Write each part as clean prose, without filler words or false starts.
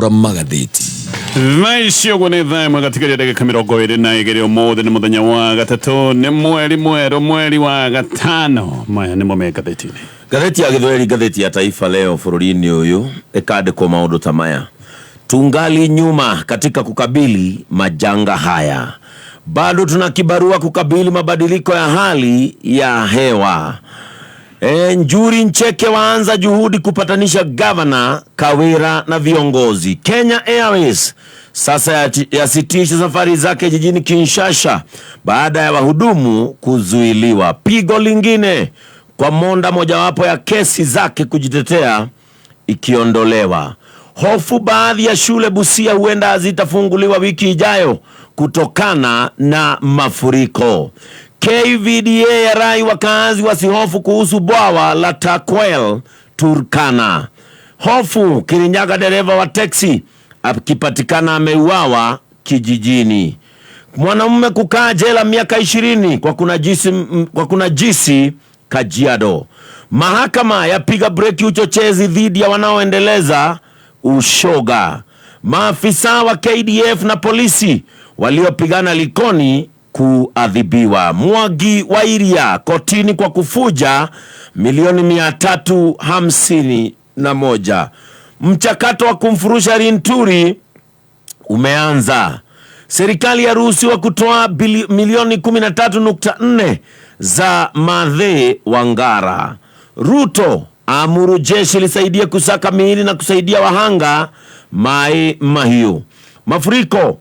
Magatheti Maisho gune thaimwe katika ndagika 22 umuthi ni muthenya wa gatatu ni mweri wa gatano maya ni mo gatheti gatheti ya Githweri, gatheti ya Taifa Leo bururi-ini uyu ikandikwo maundu ta maya: tungali nyuma katika kukabili majanga haya, bado tuna kibarua kukabili mabadiliko ya hali ya hewa. Njuri Ncheke waanza juhudi kupatanisha Governor Kawira na viongozi. Kenya Airways sasa yasitisha safari zake jijini Kinshasa baada ya wahudumu kuzuiliwa. Pigo lingine kwa Monda, mojawapo ya kesi zake kujitetea ikiondolewa. Hofu baadhi ya shule Busia huenda hazitafunguliwa wiki ijayo kutokana na mafuriko. KVDA ya rai wakazi wasihofu kuhusu bwawa la Takwel Turkana. Hofu Kirinyaga, dereva wa teksi akipatikana ameuawa kijijini. Mwanamume kukaa jela miaka 20 kwa kunajisi Kajiado. Mahakama yapiga breki uchochezi dhidi ya wanaoendeleza ushoga. Maafisa wa KDF na polisi waliopigana Likoni kuadhibiwa. Mwangi wa Iria kotini kwa kufuja milioni 351. Mchakato wa kumfurusha Rinturi umeanza. Serikali ya Rusi wa kutoa milioni 13.4 za Mathe Wangara. Ruto amuru jeshi lisaidia kusaka miili na kusaidia wahanga Mai Mahiu. Mafuriko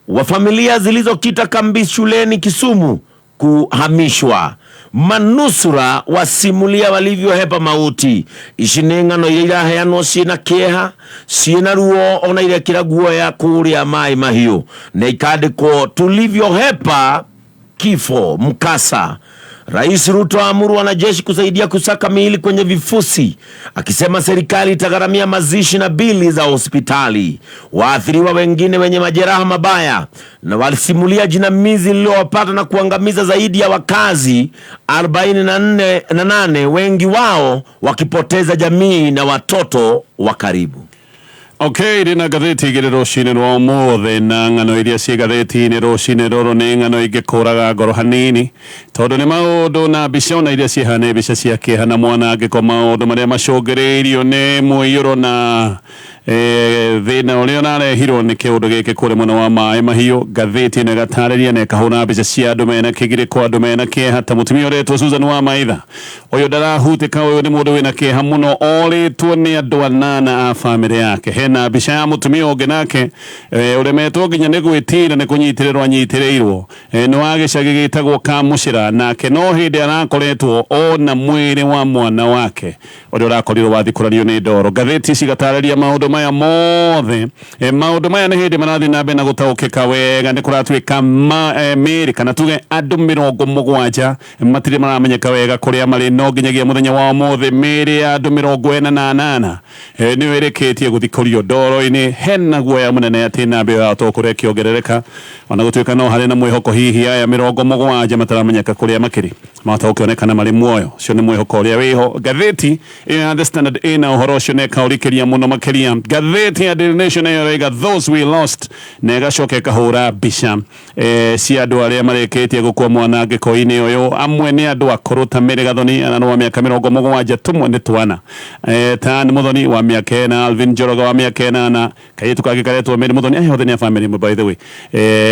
wa familia zilizokita kambi shuleni Kisumu kuhamishwa. Manusura wasimulia walivyohepa mauti. Ishinengano iraheanwo ciina kieha, ciina ruo ona ile kiraguo ya kuria Mai Mahiu, na ikandikwo tulivyohepa kifo mkasa. Rais Ruto amuru wanajeshi kusaidia kusaka miili kwenye vifusi, akisema serikali itagharamia mazishi na bili za hospitali. Waathiriwa wengine wenye majeraha mabaya na walisimulia jinamizi lililowapata na kuangamiza zaidi ya wakazi 48, wengi wao wakipoteza jamii na watoto wa karibu. Okay, rina gatheti igire rucini rwa umuthi na ng'ano iria cie gatheti-ini rucini ruru ni ng'ano ingikuraga ngoro hanini tondu ni maundu na mbica ona iria ciehana mbica cia kieha na mwanangiko, maundu maria macungiriirio ni muiyuro na thina uria unarehirwo ni kiundu giki kuri mwena wa Mai Mahiu. Gatheti ino igatariria na ikahuna mbica cia andu mena kigiriko, andu mena kieha ta mutumia uretwo Susan wa Maitha. Uyu ndarahutika, uyu ni mundu wina kieha muno, oritwo ni andu 8 a family yake. Hena mbica ya mutumia ungi nake uremetwo nginya ni gwitira ni kunyitirirwo anyitirirwo ni wa gicagi gitagwo Kamucira, nake no hindi arakoretwo ona mwiri wa mwana wake uria urakorirwo wathikũranio ni ndoro. Gatheti cigatariria maundu maya mothe. Maundu maya ni hindi marathi na mbere na gutaukika wega, ni kuratuika meri kana tuge andu 70 matire maramenyeka wega kuria mari, no nginyagia muthenya wa umuthi meri ya andu 48 ni wereketie guthikũrio ndoro-ini. Hena guoya munene ati na mbere ya tokure kiongerereka, ona gutuika no hari na mwihoko hihi aya 70 mataramenyeka kuria makiri matokionekana mari muoyo. Cio ni mwihoko uria wiho. Gatheti ya The Standard ina uhoro ucio ne kaurikiria muno makiria. Gatheti ya Daily Nation ega those we lost na igacoka ikahura mbica cia andu aria mareketie gukua mwanangiko-ini uyu. Amwe ni andu akuru ta Mary Gathoni ana wa miaka 70, tumwe ni twana ta ni Muthoni wa miaka 4, Alvin Njoroge wa miaka 8, kayitu kage karetwo Mary Muthoni ayothe ni family by the way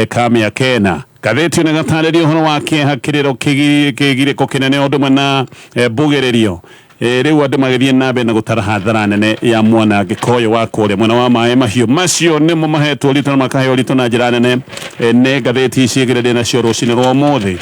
ka miaka 4. Gatheti ino igatariria uhoro wa kieha kiriro kigiriko kinene undu mwana mbugererio riu andu magithie na mbere na gutara hathara nene ya mwanangiko uyu wa kuria mwena wa Mai Mahiu. Macio nimo mahetwo rito na makaheo rito na njira nene ne gatheti ciigirire nacio rucini rwa umuthi.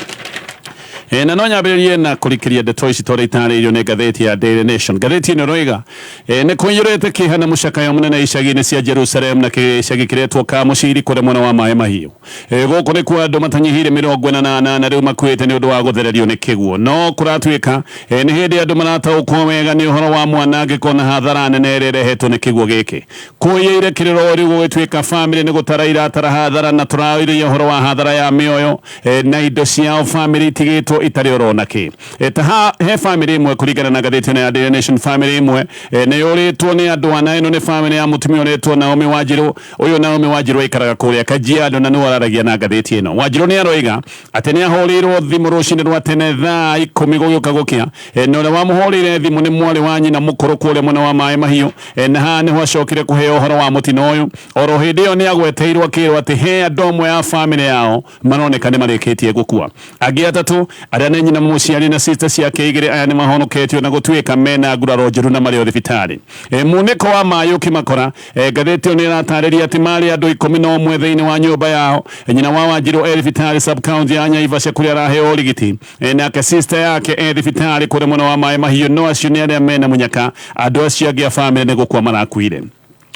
Na no nyambĩrĩrie na kũrikĩria ndeto ici tondũ itarĩirio nĩ gatheti ya Daily Nation. Gatheti ĩno roiga nĩ kũiyũrĩte kĩeha na mũcakayo mũnene icagi-inĩ cia Jerusalem na gĩcagi kĩretwo Kamuciri kũrĩa mwena wa Mai Mahiu. Gũkũ nĩ kwa andũ matanyihire 48 na rĩu makuĩte nĩ ũndũ wa gũthererio nĩ kĩguo. No kũratuĩka nĩ hĩndĩ andũ marataũkwo wega nĩ ũhoro wa mwanangĩko na hathara nene ĩrĩa ĩrehetwo nĩ kĩguo gĩkĩ. Kũiyũire kĩrĩro rĩu gũgĩtuĩka family nĩ gũtara iratara hathara, na tũrarĩrĩria ũhoro wa hathara ya mĩoyo na indo ciao family itigĩtwo ngoro itari orona ki taha he family imwe kurigana na gatheti ya Daily Nation family imwe ne yoritwo ni andu ana ino ni family ya mutumia uretwo Naomi Wanjiru uyu Naomi Wanjiru ikaraga kuria Kajiado na no araragia na gatheti ino Wanjiru ni aroiga ati ni ahorirwo thimu rucini rwa tene thaa 10 gugiuka gukia no le wamuhorire thimu ni mwari wa nyina mukuru kuria mwana wa Mai Mahiu na ha ni hwacokire kuheo uhoro wa mutino uyu oro hindi iyo ni agweteirwo akirwo ati he andu amwe ya family yao maroneka ni marikitie gukua angi atatu aria ni nyina muciari na sister ciake igiri aya ni mahonoketio na gutuika mena nguraro njeru na mario thibitari muniko wa Mayu kimakora gatheti ni ratariria ati mari andu 11 thiini wa nyumba yao nyina wa Wanjiru thibitari sub county ya Naivasha kuria raheo rigiti nake sister yake thibitari kuria mwana wa Mai Mahiu no acio ni aria mena munyaka andu acio angi a family ni gukua marakuire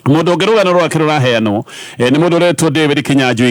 mundu ngerugano rwake ruraheanwo ni mundu retwo David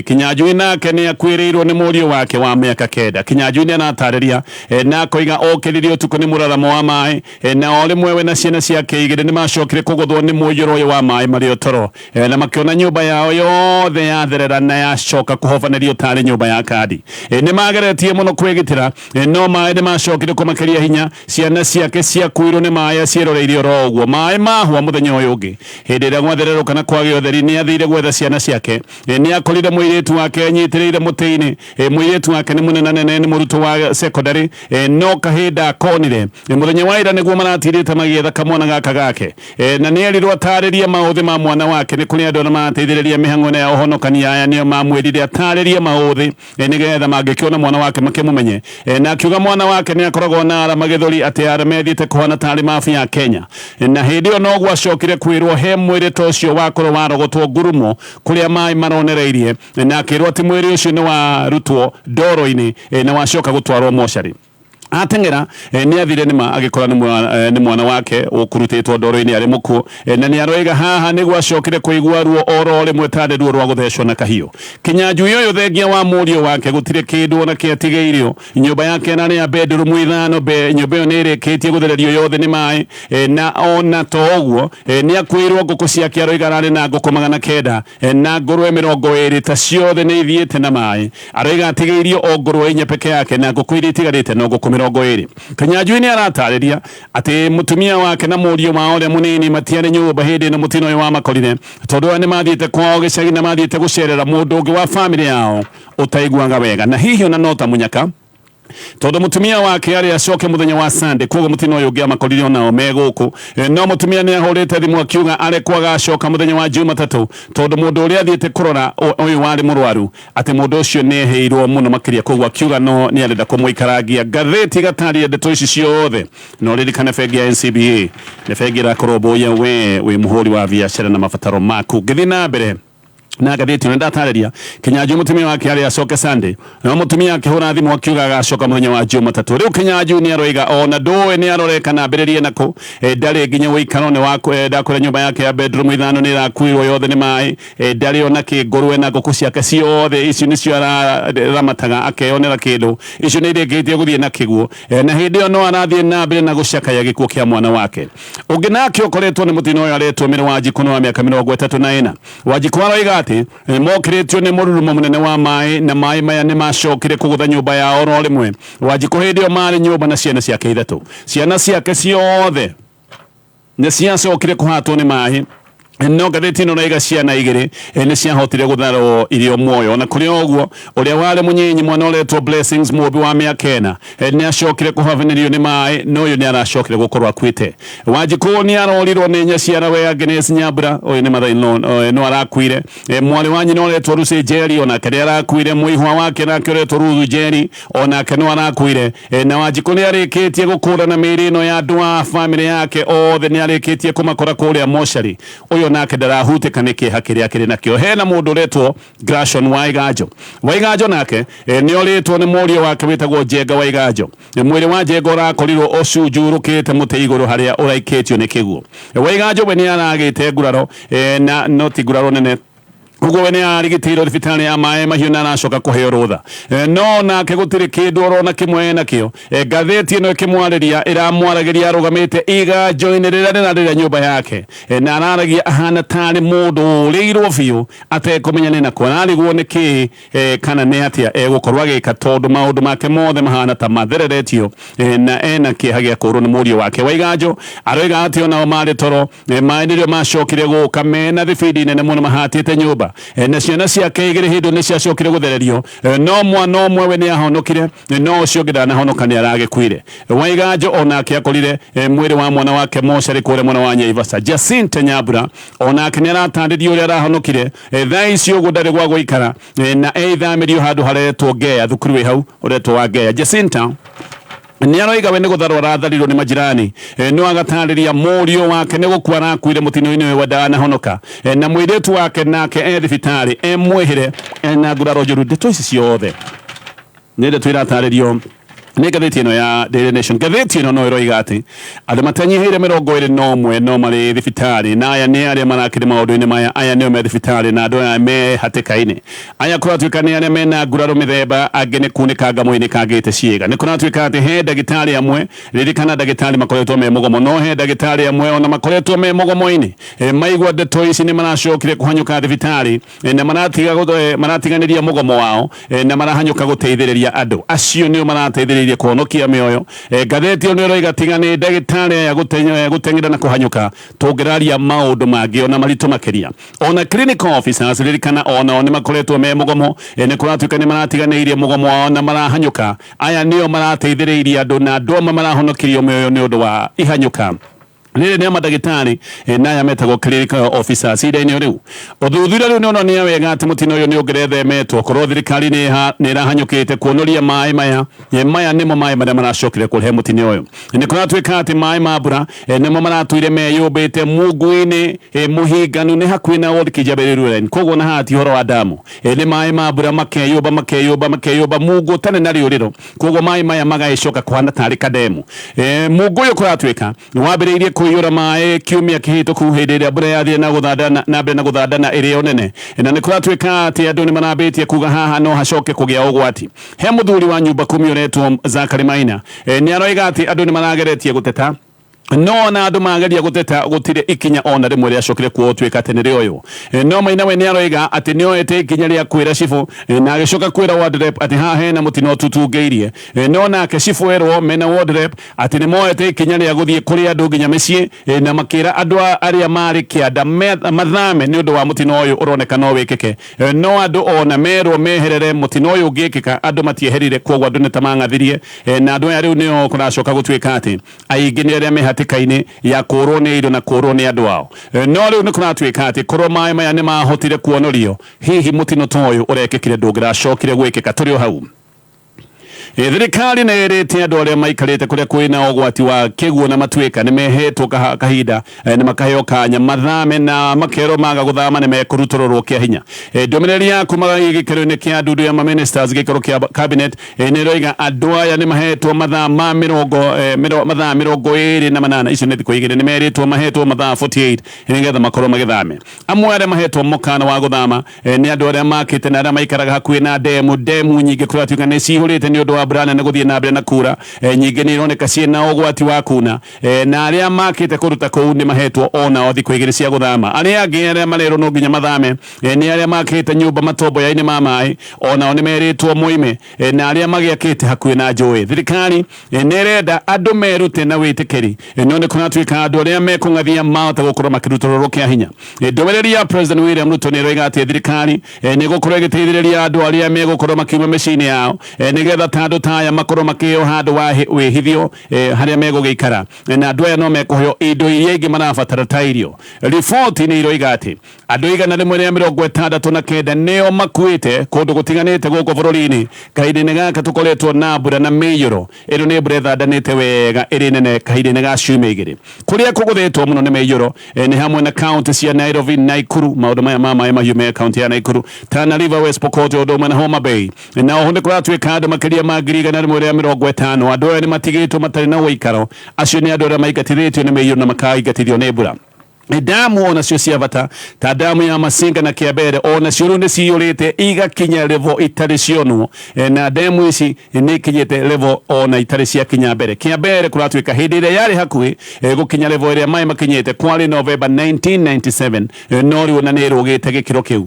Kinyanjui nake ni akwirirwo ni murio wake wa miaka 9 Kinyanjui ni anatariria na koiga okiririo tuko ni muraramo wa mai na ole mwewe na ciana ciake igire ni macokire kuguthwo ni muyuro wa mai mario toro na makiona nyumba yao yothe yatherera na yacoka kuhofanirio tari nyumba ya kadi ni mageretie muno kwigitira no mai ni macokire kumakiria hinya ciana ciake ciakuirwo ni mai ciroreirio roguo mai mahwa muthenya uyu ungi hindi ria kana kwage utheri ni athire gwetha ciana ciake ni akorire muiritu wake nyitiriire mutiini muiritu wake ni munena nene ni muruto wa secondary no kahinda akonire muthenya wa ira niguo maratirite magietha kamwana gaka gake na ni erirwo ataririe mauthi ma mwana wake ni kuri andu marateithiriria mihang'o ya uhonokania aya nio mamwirire ataririe mauthi nigetha mangikiona mwana wake makimumenye na akiuga mwana wake ni akoragwo na arama githuri ati aramethite kuhana tari mafia ya Kenya na hindi o no gwacokire kwirwo he mwirito ucio wakorwo warogotwo ngurumo kuria mai maronereirie na akirwo ati mwiri ucio ni warutwo ndoro-ini na wacoka gutwarwo mochari atengera ni athire nima agikora ni mwana wake ukurutitwo ndoro-ini ari muku na ni aroiga haha ni gwacokire kuigwa ruo oro rimwe tande ruo rwa guthecwo na kahio Kinyanjui uyu thengia wa murio wake gutire kindu na kiatigeirio nyumba yake na ni ya bedroom ithano nyumba yo ni irikitie guthererio yothe ni mai na ona toguo ni akwirwo nguku ciake aroiga rari na nguku 900 na ngurwe 20 ta ciothe ni ithiete na mai aroiga atigeirio o ngurwe inya peke yake na nguku iria itigarite no nguku 20 Kinyanjui ni aratariria ati mutumia wake na murio mao ria munini matiare nyumba hindi na mutino uyu wa makorire tondu ni mathiite kwao gicagi na mathiite gucerera mundu ungi wa family yao utaiguaga wega na hihi ona nota munyaka tondu mutumia wake ari acoke muthenya wa Sunday koguo mutino uyu ungi amakorire nao meguku no mutumia ni ahurite thimu akiuga ari kwaga acoka muthenya wa Jumatatu tondu mundu uria athiite kurora uyu wari murwaru ati mundu ucio ni heirwo muno makiria koguo akiuga no ni arenda kumuikaragia gatheti gatari ndeto ici ciothe no ririkane bengi ya NCBA ni bengi irakorwo boya we muhuri wa biashara na mabataro maku ngithi na mbere na gatheti nenda tariria Kinyanjui mutumia wake ari acoke Sunday no mutumia akihura thimu akiuga agacoka muthenya wa Jumatatu riu Kinyanjui ni aroiga ona ndoe ni aroreka na mberirie nako ndari nginya wikaro ni wako ndakora nyumba yake ya bedroom ithano ni rakuirwo yothe ni mai ndari ona kingurwe na nguku ciake ciothe icio nicio aramataga akeonera kindu icio ni irikitie guthie na kiguo na hindi yo no arathie na mbere na gucakaya gikuo kia mwana wake ungi nake ukoretwo ni mutino uyu aretwo miri wa Wanjiku wa miaka 34 Wanjiku aroiga ati mokiritio ni mururumo munene wa mai na mai maya ni macokire kugutha nyumba ya oro rimwe Wanjiku hindi yo mari nyumba na ciana ciake ithatu ciana ciake ciothe ni ciacokire kuhatwo ni mai no gatheti no raiga ciana igiri ni ciahotire gutharwo irio muoyo na kuri oguo uria wale munyinyi mwana uretwo Blessings Mubi wa miaka 4 ni acokire kuhavanirio ni mai no yo ni aracokire gukorwo akwite Wanjiku ni arorirwo ni nyaciara we Agnes Nyambura oyu ni mathain no arakwire mwari wanyi no uretwo Lucy Jerry ona kare arakwire muihwa wake na uretwo Ruth Jerry ona kano arakwire na Wanjiku ni arikitie gukura na miri no ya ndwa family yake othe ni arikitie kumakora kuria mochari uyu nake ndarahutika niki hakiri akiri nakio hena mundu retwo Grashon Waigajo nake ni oritwo ni murio wake witagwo Njenga Waigajo mwiri wa Njenga urakorirwo ucunjurukite muti iguru haria uraiketio ni kiguo Waigajo we ni aragite nguraro na noti nguraro nene ugo wene arigitiro thibitari ya Mai Mahiu na aracoka kuheo rutha no nake gutiri kindu orona kimwe nakio ngatheti ino ikimwariria iramwaragiria arugamite iga joinerera na rira nyumba yake na araragia ahana tari mundu urirwo biu atekumenya ni nakwa nariguo niki kana ni atia egukorwa agika tondu maundu make mothe mahana ta mathereretio na ena kihagia kuru ni murio wake waiganjo aroiga atio nao mari toro Mai nirio macokire guka mena thibidi nene muno mahatite nyumba na ciana ciake igiri hindu ni ciacokire guthererio no mwana umwe we ni ahonokire no ucio ngida na honoka ni aragikuire waiganjo onake akorire mwiri wa mwana wake moshari kure mwana wa Nyaivasha Jacinta Nyambura onake ni aratandirio uri arahonokire thaa icio gundari gwa guikara na eithamirio handu haretwo Ngea thukuru wi hau uretwo wa Ngea Jacinta ni aroiga we ni gutharwo aratharirwo ni majirani no agatariria murio wake ni gukua arakuire mutino-ini we wadana honoka na mwiritu wake nake thibitari mwihire na nguraro njuru ndeto ici ciothe ni ndeto irataririo ni ngatheti ino ya Daily Nation ngatheti ino no iroiga ati andu matanyihire 21 no mari thibitari na aya ni aria marakire maundu-ini maya aya nio me thibitari na andu aya me hatikaini aya kuratuika ni aria mena nguraro mithemba angi ni kunika mwini kangite ciiga ni kuratuika ati he ndagitari amwe ririkana ndagitari makoretwo me mugomo no he ndagitari amwe ona makoretwo me mugomo-ini maigwa ndeto ici ni maracokire kuhanyuka thibitari na maratiganiria mugomo wao na marahanyuka guteithiriria andu acio nio marateithiriria kuonokia mioyo ngatheti ino iroiga tigani ndagitari ya guteng'era na kuhanyuka tungiraria maundu mangi ona maritu makiria ona clinical officers ririkana ona ni makoretwo me mugomo ni kuratuika ni maratiganirie mugomo wao na marahanyuka aya nio marateithiriria andu na andu amwe marahonokirio mioyo ni undu wa ihanyuka Nile ni madagitari na ya metagwo clinical officers ida-ini riu uthuthura riu niona ni wega ati mutino uyu ni ungirethemetwo korwo thirikari ni irahanyukite kuonoria Mai maya nimo Mai maria maracokire kurehe mutino uyu ni kuratuika ati Mai ma mbura nimo maratuire meyumbite mungu-ini muhinganu ni hakuhi na World Kijaberiru line koguo na hati horo wa damu ni Mai ma mbura makeyumba mungu tane na riuriro koguo Mai maya magaicoka kuhana tari kademu mungu uyu kuratuika wambiriirie kuyura Mai kiumia kihituku hindi iria mbura yathire na guthandana iri nene na ni kuratuika ati andu ni marabitie kuga haha no hacoke kugia ugwati he muthuri wa nyumba 10 uretwo Zakari Maina ni aroiga ati andu ni marageretie guteta no na andu mageria guteta gutire ikinya ona rimwe ria cokire kuotwika tenere uyu no Maina we ni aroiga ati ni oete ikinya ria kwira cifu na agicoka kwira ward rep ati ha hena mutino tutungeirie no na ke cifu erwo mena ward rep ati ni moete ikinya ria guthie kuri andu nginya micii na makira andu aria mari kianda mathame ni undu wa mutino uyu uroneka no wikike no andu ona merwo meherere mutino uyu ngikika andu matieherire kwoguo andu nitamangathirie na andu aya riu nio kuracoka gutwika ati aingi ni aria hatikaini ya kurwo ni indo na kurwo ni andu ao no riu ni kuratuika ati korwo Mai maya ni mahotire kuonorio hihi mutino toyu urekekire ndungiracokire gwikika turi hau thirikari ni irite andu aria maikarite kuria kwina ugwati wa kiguo na matuika ni mehetwo kahinda ni makaheo kanya mathame na makero maga guthama ni mekurutorwo kia hinya ndomereri yaku magigikero-ini kia andu ya ministers gikero kia cabinet ni roiga andu aya ni mahetwo mathaa ma 28 icio ni thiku igiri ni meritwo mahetwo mathaa 48 nigetha makorwo magithame amwe aria mahetwo mukana wa guthama ni andu aria makite na aria maikaraga hakuhi na demu nyingi kuratuika ni cihurite ni undu wa brana na guthie na mbere na kura nyingi ni ironeka ciena ugwati wa kuna na aria makite kuruta kuu ni mahetwo ona o thiku igiri cia guthama aria angi aria marero no nginya mathame ni aria makite nyumba matombo ya-ini ma Mai ona o ni meritwo muime na aria magiakite hakuhi na njui thirikari ni renda andu merute na witikiri no ni kunatuika andu aria mekungathia mahota gukorwo makirutorwo kia hinya ndomereri ya President William Ruto ni roiga ati thirikari ni gukorwo igiteithiriria andu aria megukorwo makiuma micini yao nigetha tandu taya makorwo makio handu wa wihithio haria megugiikara na andu aya no mekuheo indo iria ingi marabatara ta irio riboti ni iroiga ati andu igana rimwe ria 69 nio makuite kundu gutiganite guku bururi-ini kahinda-ini gaka tukoretwo na mbura na miyuro ino ni mbura ithandanite wega iri nene kahinda-ini ga ciumia igiri kuria kuguthitwo muno ni miyuro ni hamwe na county cia Nairobi, Naikuru maundu maya ma Mai Mahiu me county ya Naikuru, Tana River, West Pokot undu umwe na Homa Bay na oho ni kuratuika andu makiria ma 150 andu aya ni matigitwo matari na uikaro acio ni andu aria maingatithitio ni miyuro na makaingatithio ni mbura damu ona cio cia bata ta damu ya masinga na kiabere ona cio nĩ ciyũrĩte igakinya level itarĩ cionwo na damu ici nĩ ikinyĩte level ona itarĩ cia kinya mbere kiabere kũratuĩka hĩndĩ ĩrĩa yarĩ hakuhĩ gũkinya level ĩrĩa maĩ makinyĩte kwarĩ November 1997 no rĩu ona nĩ ĩrũgĩte gĩkĩro kĩu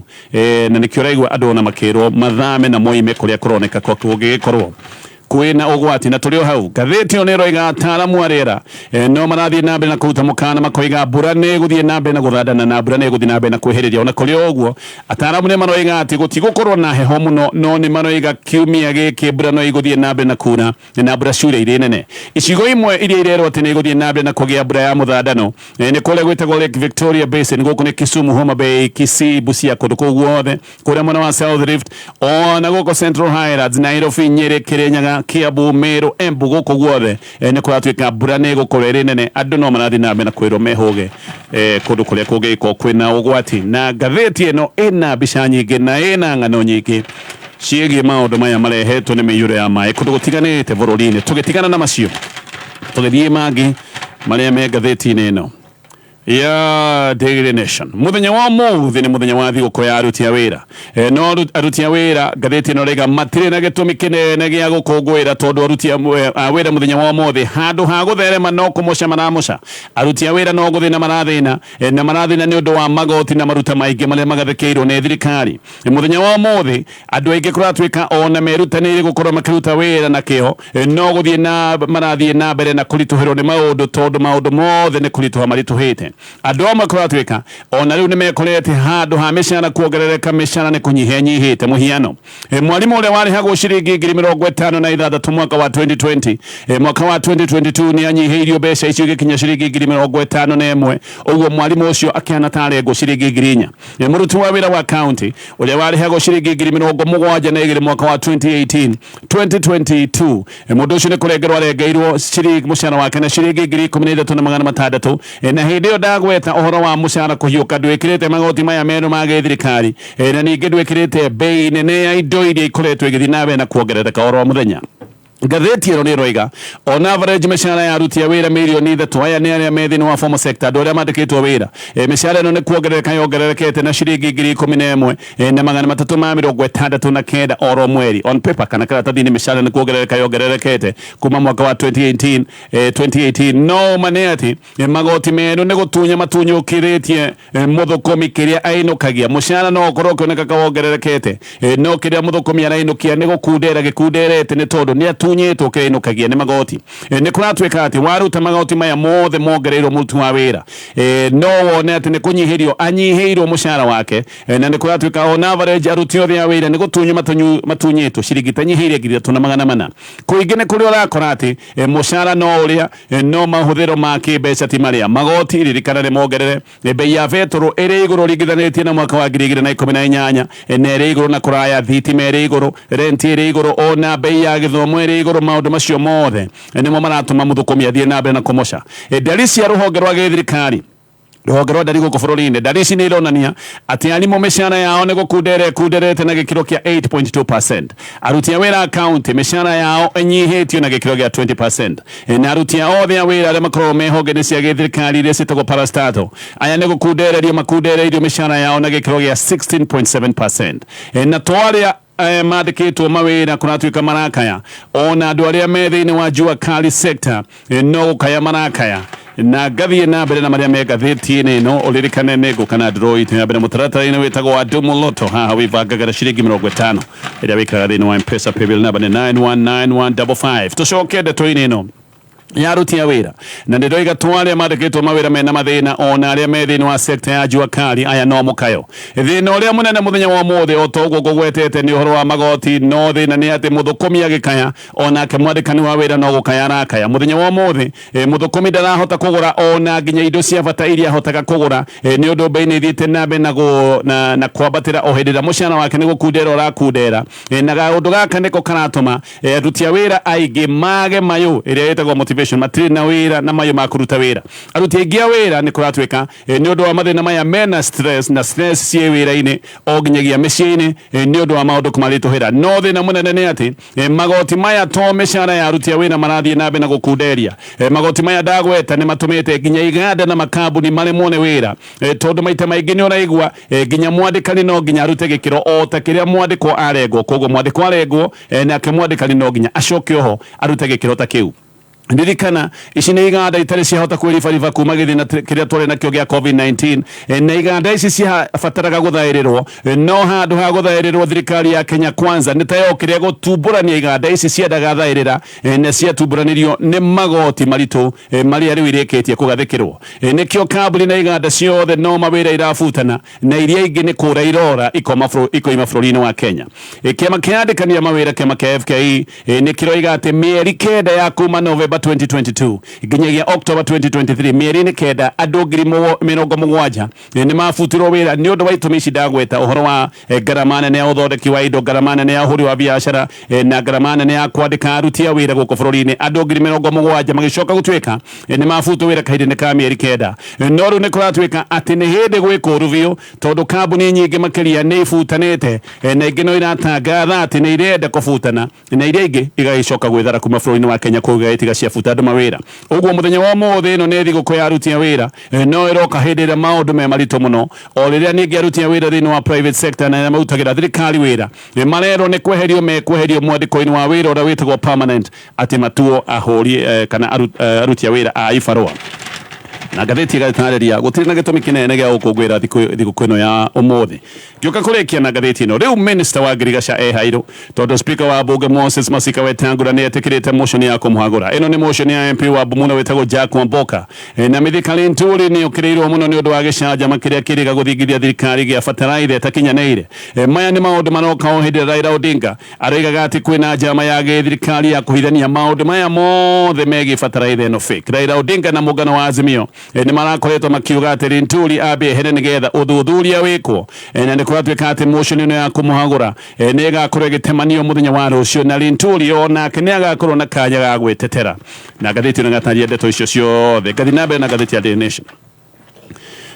na nĩkĩo ũraigua andũ ona makĩrwo mathame na moime kũrĩa kũroneka kũngĩgĩkorwo kwina ugwati na tulio hau gatheti oneroiga ataaramu arera no marathiĩ na mbere na kũruta mũkana makoiga mbura nĩ gũthiĩ na mbere na gũthandana na mbura nĩ gũthiĩ na mbere na kwĩhĩrĩria ona kũrĩ ũguo ataaramu nĩ maroiga atĩ gũtigũkorwo na heho mũno no nĩ maroiga kiumia gĩkĩ mbura no igũthiĩ na mbere na kuura na mbura ciure irĩ nene icigo imwe iria irerwo atĩ nĩ igũthiĩ na mbere na kũgĩa mbura ya mũthandano nĩ kũrĩa gwĩtagwo Lake Victoria Basin gũkũ nĩ Kisumu, Homa Bay, Kisii, Busia kũndũ kũu guothe kũrĩa mwena wa South Rift ona gũkũ Central Highlands, Nairobi, Nyeri, Kirinyaga, Kiambu, Meru, Embu gũkũ guothe nĩ kũratuĩka mbura nĩ gũkorwo ĩrĩ nene andũ no marathiĩ na mbere na kwĩrwo mehũge kũndũ kũrĩa kũngĩkorwo kwĩna ũgwati na ngathĩti ĩno ĩna mbica nyingĩ na ĩna ng'ano nyingĩ ciĩgiĩ maũndũ maya marehetwo nĩ mĩiyũro ya maĩ kũndũ gũtiganĩte bũrũri-inĩ tũgĩtigana na macio tũgĩthiĩ mangĩ marĩa me ngathĩti-inĩ ĩno ya Daily Nation muthenya wa mũthĩ nĩ muthenya wa thigũkũ ya aruti a wĩra no aruti a wĩra ngathĩti ĩno rĩga matirĩ na gĩtũmi kĩnene gĩa gũkũngũĩra tondũ aruti a wĩra muthenya wa mũthĩ handũ ha gũtherema no kũmoca maramoca aruti a wĩra no gũthĩna marathĩna nĩ ũndũ wa magoti na maruta maingĩ marĩa magathĩkĩirwo nĩ thirikari muthenya wa mũthĩ andũ aingĩ kũratuĩka ona merutanĩire gũkorwo makĩruta wĩra na kĩo no gũthiĩ na marathiĩ na mbere na kũritũhĩrwo nĩ maũndũ tondũ maũndũ mothe nĩ kũritũha maritũhĩte andũ amwe kũratuĩka ona rĩu nĩ mekorete handũ ha mĩcara kuongerereka mĩcara nĩ kũnyihanyihĩte mũhiano mwarimũ ũrĩa warĩhagwo ciringi 56,000 mwaka wa 2020 mwaka wa 2022 nĩ anyihĩirio mbeca icio igĩkinya ciringi 51,000 ũguo mwarimũ ũcio akĩhana tarengwo ciringi 4,000 mũruti wa wĩra wa county ũrĩa warĩhagwo ciringi 72,000 mwaka wa 2022 mũndũ ũcio nĩ kũrengerwo arengeirwo ciringi mũcara wake na ciringi 13,600 na hĩndĩ ĩyo ndagweta ũhoro wa mũcara kũhiũka ndwĩkĩrĩte magoti maya merũ ma gĩthirikari na ningĩ ndwĩkĩrĩte bei nene ya indo iria ikoretwo igĩthiĩ na mbere na kuongerereka oro mũthenya ngathĩti ĩno nĩ roiga on average mĩcara ya aruti a wĩra mirioni 3 aya nĩ arĩa me thĩinĩ wa formal sector andũ arĩa mandĩkĩtwo wĩra mĩcara ĩno nĩ kuongerereka yongererekete na ciringi 11,000 na 369 oro mweri on paper kana karatathi-inĩ mĩcara nĩ kuongerereka yongererekete kuma mwaka wa 2018 no mane atĩ magoti merũ nĩ gũtunya matunyũkĩrĩtie mũthũkũmi kĩrĩa ainũkagia mũcara no ũkorwo ũkĩoneka kawongererekete no kĩrĩa mũthũkũmi arainũkia nĩ gũkundera gĩkunderete nĩ tondũ nĩ tunyĩtwo kĩinũkagia nĩ magoti nĩ kũratuĩka atĩ waruta magoti maya mothe mongereirwo mũruti wa wĩra no wone atĩ nĩ kũnyihĩrio anyihĩirwo mũcara wake na nĩ kũratuĩka on average aruti othe a wĩra nĩ gũtunywo matunyĩtwo ciringi tanyihĩirie 3,400 kũingĩ nĩ kũrĩa ũrakora atĩ mũcara no ũrĩa no mahũthĩro ma kĩmbeca ti marĩa magoti ririkana nĩ mongerere bei ya betũrũ ĩrĩ igũrũ ringithanĩtie na mwaka wa 2018 na ĩrĩ igũrũ na kũraya thitima ĩrĩ igũrũ renti ĩrĩ igũrũ ona bei ya gĩthomo ĩrĩ igũrũ maũndũ macio mothe nĩmo maratũma mũthũkũmi athiĩ na mbere na kũmoca ndari cia rũhonge rwa gĩthirikari rũhonge rwa ndari gũkũ bũrũri-inĩ ndari ici nĩ ironania atĩ arimũ mĩcara yao nĩ gũkunderete na gĩkĩro kĩa 8.2%. aruti a wĩra akaunti mĩcara yao ĩnyihĩtio na gĩkĩro gĩa 20%. na aruti a othe a wĩra arĩa makoragwo mehonge-inĩ cia gĩthirikari iria ciĩtagwo parastatal aya nĩ makundereirio mĩcara yao na gĩkĩro gĩa 16.7%. na twarĩa mandĩkĩtwo mawĩra kũratuĩka marakaya ona andũ arĩa me thĩinĩ wa jua kali sector no gũkaya marakaya na gathiĩ na mbere na marĩa me ngathĩti-inĩ ĩno ũririkane nĩ ngũkana Android ya mbere mũtaratara-inĩ wĩtagwo Andũ Mũloto haha wĩbangaga ciringi 50 ĩrĩa wĩkaga thĩinĩ wa M-Pesa paybill number nĩ 919155 tũcoke ndeto-inĩ ĩno ya aruti a wĩra na nĩ ndoiga twarĩa mandĩkĩtwo mawĩra mena mathĩna ona arĩa me thĩinĩ wa sector ya jua kali aya no mũkayo thĩna ũrĩa mũnene mũthenya wa mũthĩ o ta ũguo ngũgwetete nĩ ũhoro wa magoti no thĩna nĩ atĩ mũthũkũmi agĩkaya onake mwandĩkani wa wĩra no gũkaya arakaya mũthenya wa mũthĩ mũthũkũmi ndarahota kũgũra ona nginya indo cia bata iria ahotaga kũgũra nĩ ũndũ mbei nĩ ithiĩte na mbere na kwambatĩra o hĩndĩ ĩrĩa mũcara wake nĩ gũkundera ũrakundera na gaũndũ gaka nĩko karatũma aruti a wĩra aingĩ mage mayũ ĩrĩa ĩtagwo motivation matire na wira na mayo makuruta wira aruti egia wira ni kuratweka ni undu wa mathina maya mena stress na stress cie wira ine oginyagia meciini ni undu wa maundu kumarituhira no thina munene ni ati magoti maya to meshara ya aruti a wira marathie nabe na gukunderia magoti maya ndagweta ni matumite ginya iganda na makambuni mare mone wira tondu maita maingi ni uraigua ginya mwandikani no ginya arute gikiro o ta kiria mwandiko aregwo koguo mwandiko aregwo nake mwandikani no ginya acoke oho arute gikiro ta kiu ndirikana ici nĩ iganda itarĩ ciahota kwĩribariba kuma gĩthĩna kĩrĩa twarĩ nakĩo gĩa COVID-19 na iganda ici ciabataraga gũthaĩrĩrwo no handũ ha gũthaĩrĩrwo thirikari ya Kenya Kwanza nĩ ta yokire gũtumbũrania iganda ici ciendaga thaĩrĩra na ciatumbũranĩrio nĩ magoti maritũ marĩa rĩu irĩkĩtie kũgathĩkĩrwo nĩkĩo kambuni na iganda ciothe no mawĩra irabutana na iria ingĩ nĩ kũra irora ikoima bũrũri-inĩ wa Kenya kĩama kĩandĩkania mawĩra kĩama kĩa FKE nĩ kĩroiga atĩ mĩeri kenda ya kuma November 2022 nginyagia October 2023 mieri-inĩ kenda andũ 70,000 nĩ mabutirwo wĩra nĩ ũndũ wa itũmi ici ndagweta ũhoro wa ngarama nene ya ũthondeki wa indo ngarama nene ya ũhũri wa biacara na ngarama nene ya kwandĩka aruti a wĩra gũkũ bũrũri-inĩ andũ 70,000 magĩcoka gũtuĩka nĩ mabutwo wĩra kahinda-inĩ ka mĩeri kenda no rĩu nĩ kũratuĩka atĩ nĩ hĩndĩ gwĩkũru biũ tondũ kambuni nyingĩ makĩria nĩ ibutanĩte na ingĩ no iratangatha atĩ nĩ irenda kũbutana na iria ingĩ igagĩcoka gwĩthara kuma bũrũri-inĩ wa Kenya kũu igatiga ciabuta andũ mawĩra ũguo mũthenya wa ũmũthĩ ĩno nĩ thigũkũ ya aruti a wĩra no ĩroka hĩndĩ ĩrĩa maũndũ me maritũ mũno o rĩrĩa ningĩ aruti a wĩra thĩinĩ wa private sector na marutagĩra thirikari wĩra marerwo nĩ kweherio mekweherio mwandĩko-inĩ wa wĩra ũrĩa wĩtagwo permanent atĩ matuo ahũri kana aruti a wĩra a ibarũa na ngathĩti ĩgatarĩria gũtirĩ na gĩtũmi kĩnene gĩa gũkũngũĩra thigũkũ ĩno ya ũmũthĩ ngĩũka kũrĩkia na ngathĩti ĩno rĩu minister wa Ngirigaca ehairũ tondũ speaker wa bunge Moses Masika Wetangula nĩ etĩkĩrĩte motion ya kũmũhagũra ĩno nĩ motion ya MP wa Bumula wĩtagwo Jack Wamboka na Mithika Linturi nĩ ũkĩrĩirwo mũno nĩ ũndũ wa gĩcanjama kĩrĩa kĩrĩga gũthingithia thirikari gĩa bataraitha ĩtakinyanĩire maya nĩ maũndũ maroka o hĩndĩ Raila Odinga aroigaga atĩ kwĩna njama ya gĩthirikari ya kũhithania maũndũ maya mothe megiĩ bataraitha ĩno fake Raila Odinga na mũngano wa Azimio nĩ marakoretwo makiuga atĩ Linturi ambe ehere nĩgetha ũthuthuria wĩkwo na nĩ kũratuĩka atĩ motion ĩno ya kũmũhagũra nĩ ĩgakorwo ĩgĩtemanio mũthenya wa rũciũ na Linturi onake nĩ agakorwo na kanya ga gwĩtetera na ngathĩti ĩno ĩgatarĩria ndeto icio ciothe ngathi na mbere na ngathĩti ya Daily Nation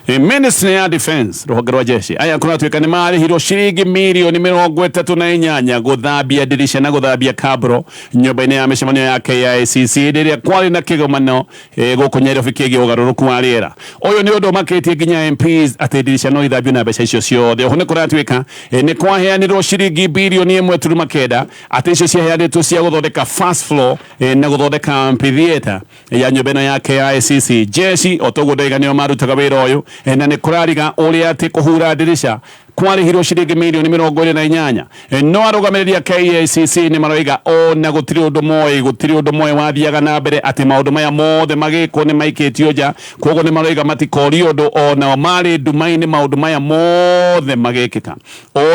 Ministry ya Defense rũhonge rwa jeshi aya kũratuĩka nĩ marĩhirwo ciringi mirioni 38 gũthambia dirisha na gũthambia kabro nyũmba-inĩ ya mĩcemanio ya KICC rĩrĩa kwarĩ na kĩgomano gũkũ Nairobi kĩgiĩ ũgarũrũku wa rĩera ũyũ nĩ ũndũ makĩtie nginya MPs atĩ dirisha no ithambio na mbeca icio ciothe oho nĩ kũratuĩka nĩ kwaheanirwo ciringi birioni 1.9 atĩ icio ciaheanĩtwo cia gũthondeka first floor na gũthondeka amphitheater ya nyũmba ĩno ya KICC jeshi otoguo ndaiga nĩo marutaga wĩra ũyũ na nĩ kũrariga ũrĩa atĩ kũhura dirisha kwarĩhirwo ciringi mirioni 28 no arũgamĩrĩria KICC nĩ maroiga na gũtirĩ ũndũ moĩ wathiaga na mbere atĩ maũndũ maya mothe magĩkwo nĩ maikĩtio nja koguo nĩ maroiga matikorio ũndũ ona marĩ nduma-inĩ maũndũ maya mothe magĩkĩka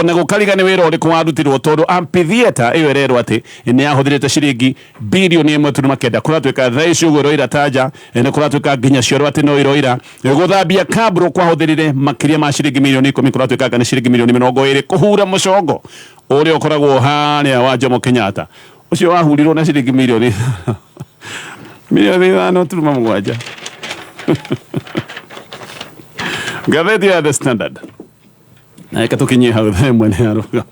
na gũkariga nĩ wĩra ũrĩkũ warutirwo tondũ amphitheater ĩyo ĩrerwo atĩ nĩ yahũthĩrĩte ciringi birioni 1.9 kũratuĩka thaa ici ũguo ĩroira ta nja nĩ kũratuĩka nginya cioro atĩ no ĩroira gũthambia kabro kwahũthĩrire makĩria ma ciringi mirioni 10 kũratuĩka nĩ ciringi mirioni 20 kũhura mũcongo ũrĩa ũkoragwo harĩa wa Jomo Kenyatta ũcio wahurirwo na ciringi mirioni 5.7 ngathĩti ya The Standard na ĩkatũkinyie hau mwene arũga